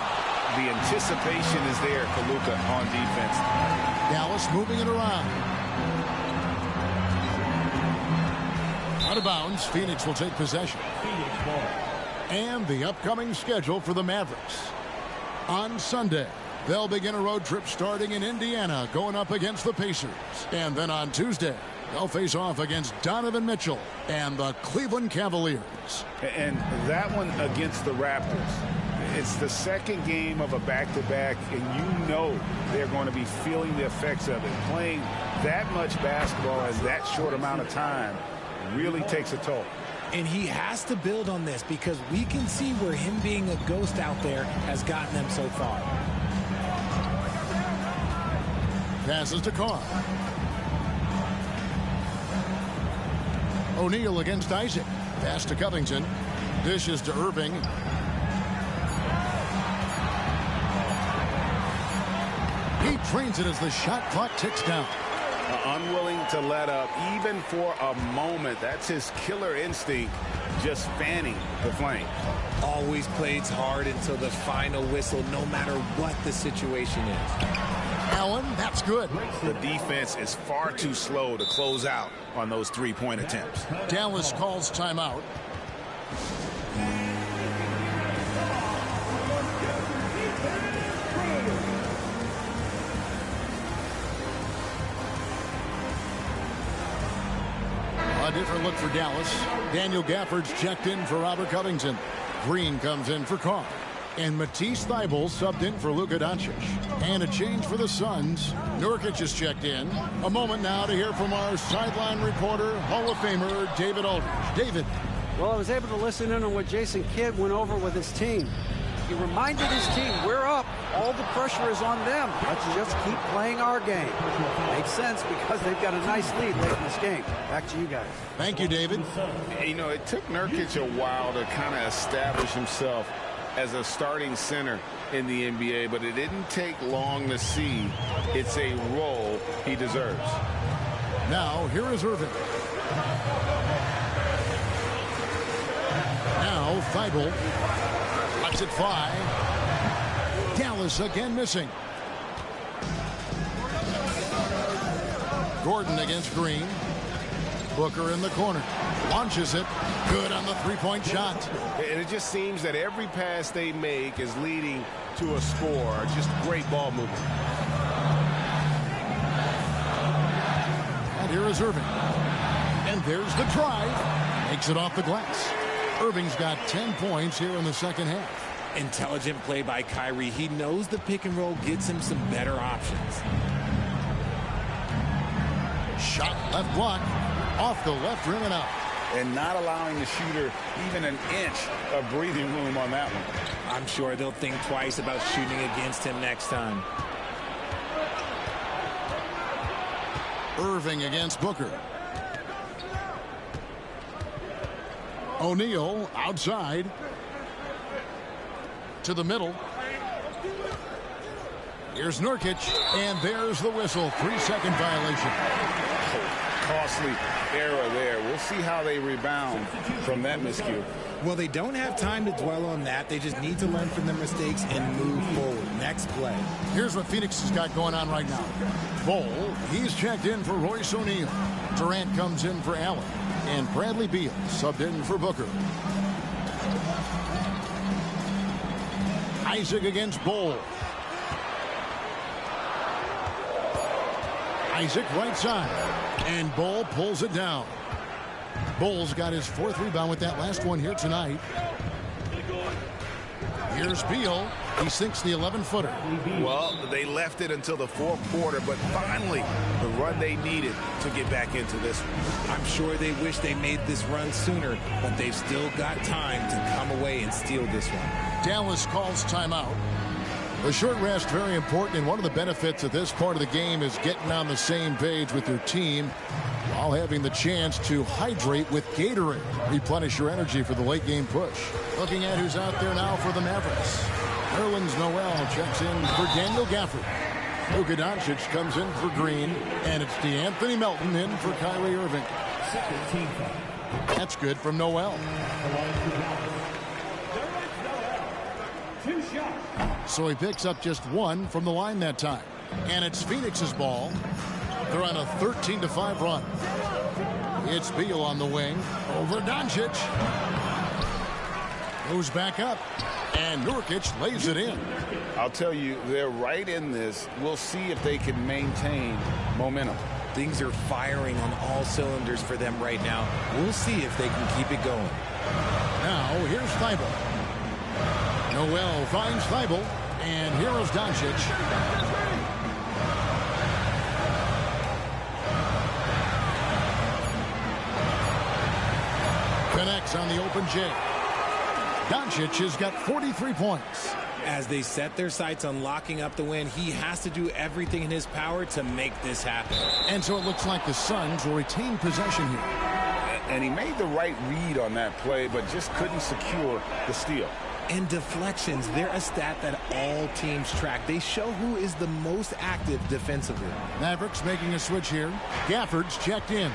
The anticipation is there for Luka on defense. Dallas moving it around. Out of bounds. Phoenix will take possession. And the upcoming schedule for the Mavericks. On Sunday, they'll begin a road trip starting in Indiana, going up against the Pacers. And then on Tuesday, they'll face off against Donovan Mitchell and the Cleveland Cavaliers. And that one against the Raptors. It's the second game of a back-to-back, and you know they're going to be feeling the effects of it. Playing that much basketball in that short amount of time really takes a toll. And he has to build on this because we can see where him being a ghost out there has gotten them so far. Passes to Carr. O'Neal against Isaac. Pass to Covington. Dishes to Irving. He trains it as the shot clock ticks down. Unwilling to let up even for a moment. That's his killer instinct, just fanning the flame. Always plays hard until the final whistle, no matter what the situation is. Allen, that's good. The defense is far too slow to close out on those three-point attempts. Dallas calls timeout. A different look for Dallas. Daniel Gafford's checked in for Robert Covington. Green comes in for Carr. And Matisse Thybulle subbed in for Luka Doncic. And a change for the Suns. Nurkic is checked in. A moment now to hear from our sideline reporter, Hall of Famer David Aldridge. David. Well, I was able to listen in on what Jason Kidd went over with his team. He reminded his team, we're up. All the pressure is on them. Let's just keep playing our game. Makes sense because they've got a nice lead late in this game. Back to you guys. Thank you, David. You know, it took Nurkic a while to kind of establish himself as a starting center in the NBA, but it didn't take long to see it's a role he deserves. Now, here is Irving. Now, Thybulle lets it fly. Dallas again missing. Gordon against Green. Booker in the corner. Launches it. Good on the three-point shot. And it just seems that every pass they make is leading to a score. Just great ball movement. And here is Irving. And there's the drive. Makes it off the glass. Irving's got 10 points here in the second half. Intelligent play by Kyrie. He knows the pick and roll gets him some better options. Shot left block. Off the left rim and out. And not allowing the shooter even an inch of breathing room on that one. I'm sure they'll think twice about shooting against him next time. Irving against Booker. O'Neal outside. To the middle. Here's Nurkic. And there's the whistle. 3-second violation. Costly error there. We'll see how they rebound from that miscue. Well, they don't have time to dwell on that. They just need to learn from their mistakes and move forward. Next play. Here's what Phoenix has got going on right now. Bol, he's checked in for Royce O'Neal. Durant comes in for Allen. And Bradley Beal subbed in for Booker. Isaac against Bol. Isaac right side. And Bol pulls it down. Bol's got his 4th rebound with that last one here tonight. Here's Beal. He sinks the 11-footer. Well, they left it until the 4th quarter, but finally the run they needed to get back into this one. I'm sure they wish they made this run sooner, but they've still got time to come away and steal this one. Dallas calls timeout. The short rest, very important, and one of the benefits of this part of the game is getting on the same page with your team while having the chance to hydrate with Gatorade. Replenish your energy for the late game push. Looking at who's out there now for the Mavericks. Nerlens Noel checks in for Daniel Gafford. Luka Doncic comes in for Green, and it's DeAnthony Melton in for Kyrie Irving. That's good from Noel. So he picks up just one from the line that time. And it's Phoenix's ball. They're on a 13-5 run. It's Beal on the wing. Over Doncic. Goes back up. And Nurkic lays it in. I'll tell you, they're right in this. We'll see if they can maintain momentum. Things are firing on all cylinders for them right now. We'll see if they can keep it going. Now, here's Thybulle. Noel finds Thybulle, and here is Doncic. Connects on the open J. Doncic has got 43 points. As they set their sights on locking up the win, he has to do everything in his power to make this happen. And so it looks like the Suns will retain possession here. And he made the right read on that play, but just couldn't secure the steal. And deflections, they're a stat that all teams track. They show who is the most active defensively. Mavericks making a switch here. Gafford's checked in.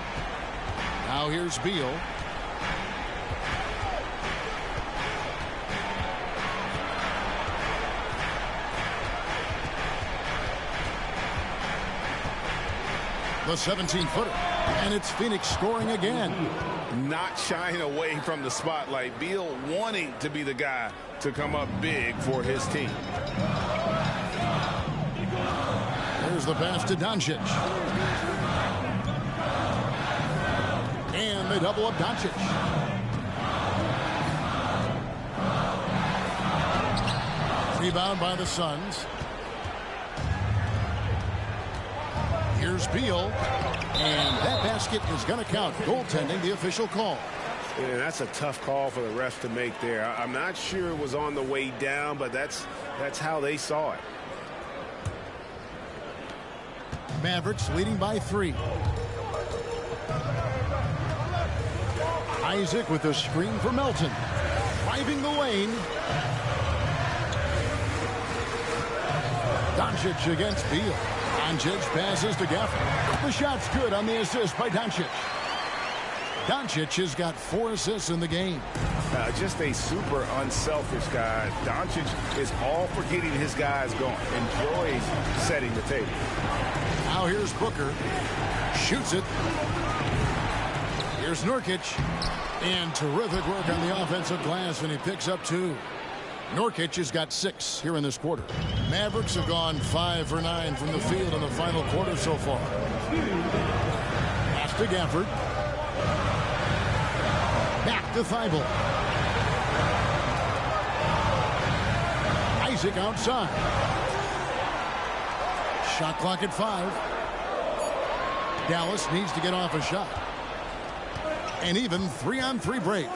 Now here's Beal. The 17-footer. And it's Phoenix scoring again. Not shying away from the spotlight. Beal wanting to be the guy to come up big for his team. There's the pass to Doncic. And they double up Doncic. Rebound by the Suns. Here's Beal. And that basket is going to count. Goaltending, the official call. Yeah, that's a tough call for the ref to make there. I'm not sure it was on the way down, but that's how they saw it. Mavericks leading by 3. Isaac with a screen for Melton. Driving the lane. Doncic against Beal. Doncic passes to Gafford. The shot's good on the assist by Doncic. Doncic has got 4 assists in the game. Just a super unselfish guy. Doncic is all for getting his guys going. Enjoys setting the table. Now here's Booker. Shoots it. Here's Nurkic. And terrific work on the offensive glass, and he picks up 2. Nurkic has got 6 here in this quarter. Mavericks have gone 5 for 9 from the field in the final quarter so far. Pass to Gafford. Back to Thibault. Isaac outside. Shot clock at 5. Dallas needs to get off a shot. And even 3-on-3 break.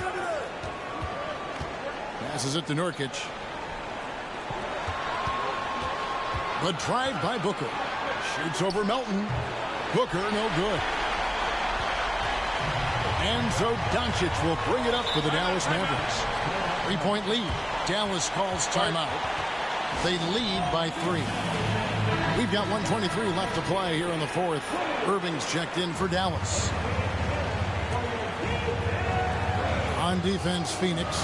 Passes it to Nurkic. Good drive by Booker. Shoots over Melton. Booker, no good. And so Doncic will bring it up for the Dallas Mavericks. 3-point lead. Dallas calls timeout. They lead by 3. We've got 1:23 left to play here in the 4th. Irving's checked in for Dallas. On defense, Phoenix.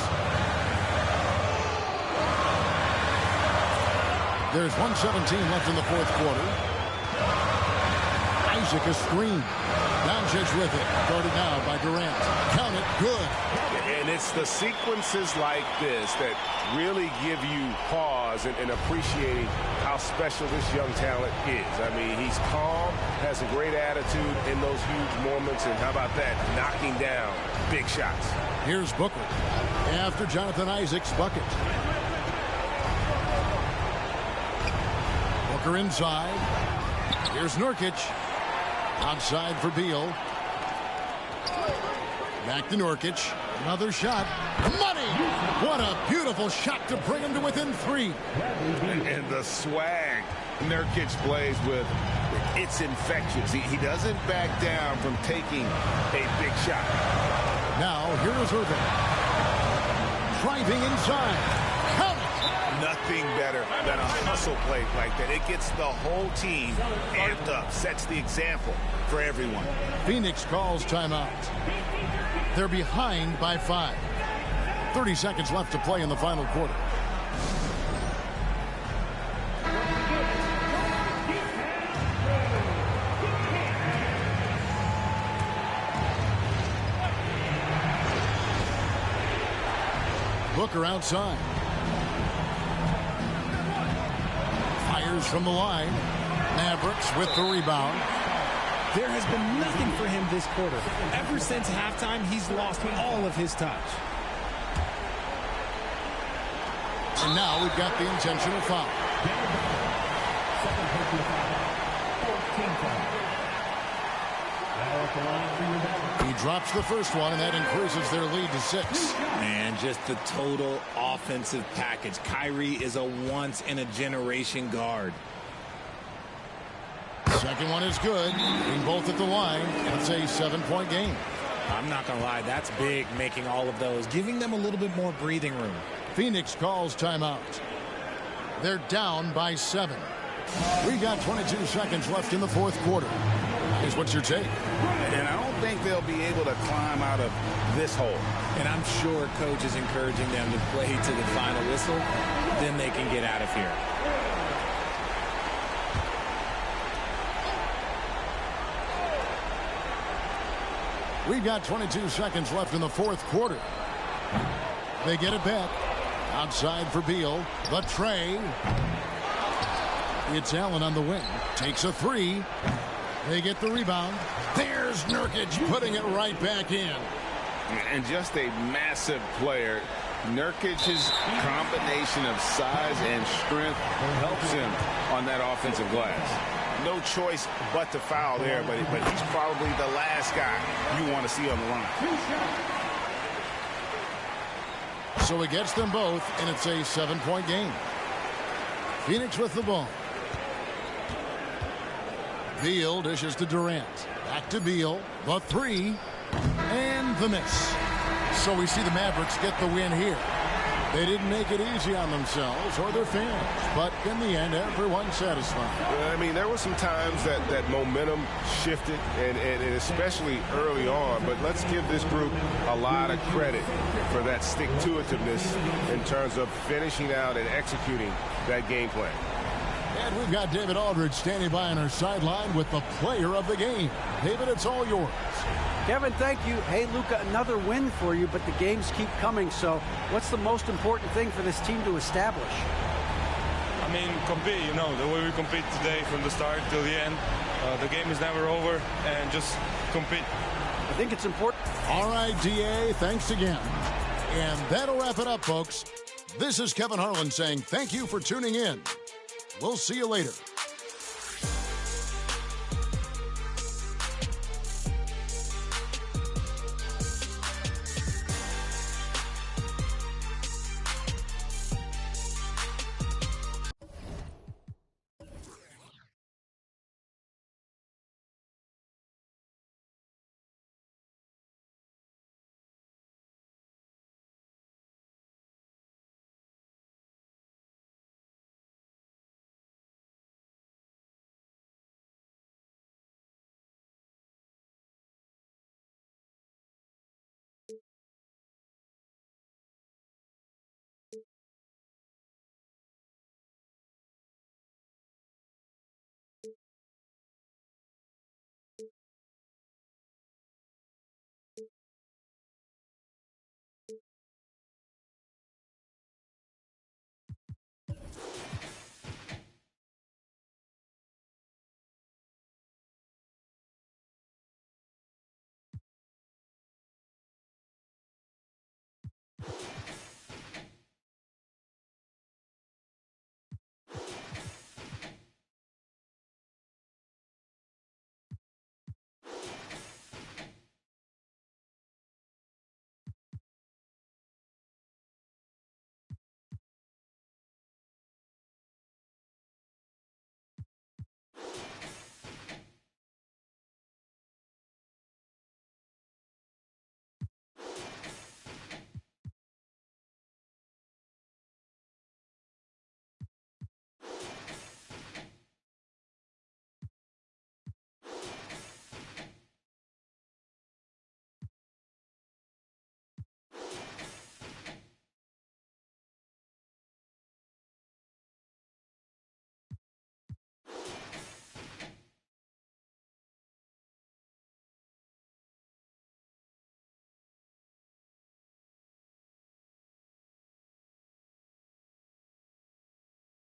There's 1:17 left in the 4th quarter. Isaac a screen. Doncic with it. Guarded now by Durant. Count it. Good. And it's the sequences like this that really give you pause and appreciating how special this young talent is. I mean, he's calm, has a great attitude in those huge moments, and how about that, knocking down big shots. Here's Booker after Jonathan Isaac's bucket. Booker inside. Here's Nurkic. Outside for Beal. Back to Nurkic. Another shot. Money! What a beautiful shot to bring him to within 3. And the swag Nurkic plays with, it's infectious. He doesn't back down from taking a big shot. Now, here is Irving. Driving inside. Count it! Nothing better than a hustle play like that. It gets the whole team amped up, sets the example for everyone. Phoenix calls timeout. They're behind by 5. 30 seconds left to play in the final quarter. Booker outside. Fires from the line. Mavericks with the rebound. There has been nothing for him this quarter. Ever since halftime, he's lost all of his touch. And now we've got the intentional foul. He drops the first one, and that increases their lead to 6. Man, just the total offensive package. Kyrie is a once-in-a-generation guard. Second one is good. Being both at the line. It's a 7-point game. I'm not going to lie. That's big, making all of those. Giving them a little bit more breathing room. Phoenix calls timeout. They're down by 7. We got 22 seconds left in the 4th quarter. Here's what's your take? And I don't think they'll be able to climb out of this hole. And I'm sure coach is encouraging them to play to the final whistle. Then they can get out of here. We've got 22 seconds left in the 4th quarter. They get it back. Outside for Beal. The tray. It's Allen on the wing. Takes a 3. They get the rebound. There's Nurkic putting it right back in. And just a massive player. Nurkic's combination of size and strength helps him on that offensive glass. No choice but to foul there, but he's probably the last guy you want to see on the line. So he gets them both, and it's a 7-point game. Phoenix with the ball. Beal dishes to Durant. Back to Beal. The three. And the miss. So we see the Mavericks get the win here. They didn't make it easy on themselves or their fans, but in the end, everyone's satisfied. I mean, there were some times that momentum shifted, and especially early on, but let's give this group a lot of credit for that stick-to-itiveness in terms of finishing out and executing that game plan. And we've got David Aldridge standing by on our sideline with the player of the game. David, it's all yours. Kevin, thank you. Hey, Luka, another win for you, but the games keep coming. So what's the most important thing for this team to establish? I mean, compete, the way we compete today from the start till the end. The game is never over, and just compete. I think it's important. All right, DA, thanks again. And that'll wrap it up, folks. This is Kevin Harlan saying thank you for tuning in. We'll see you later.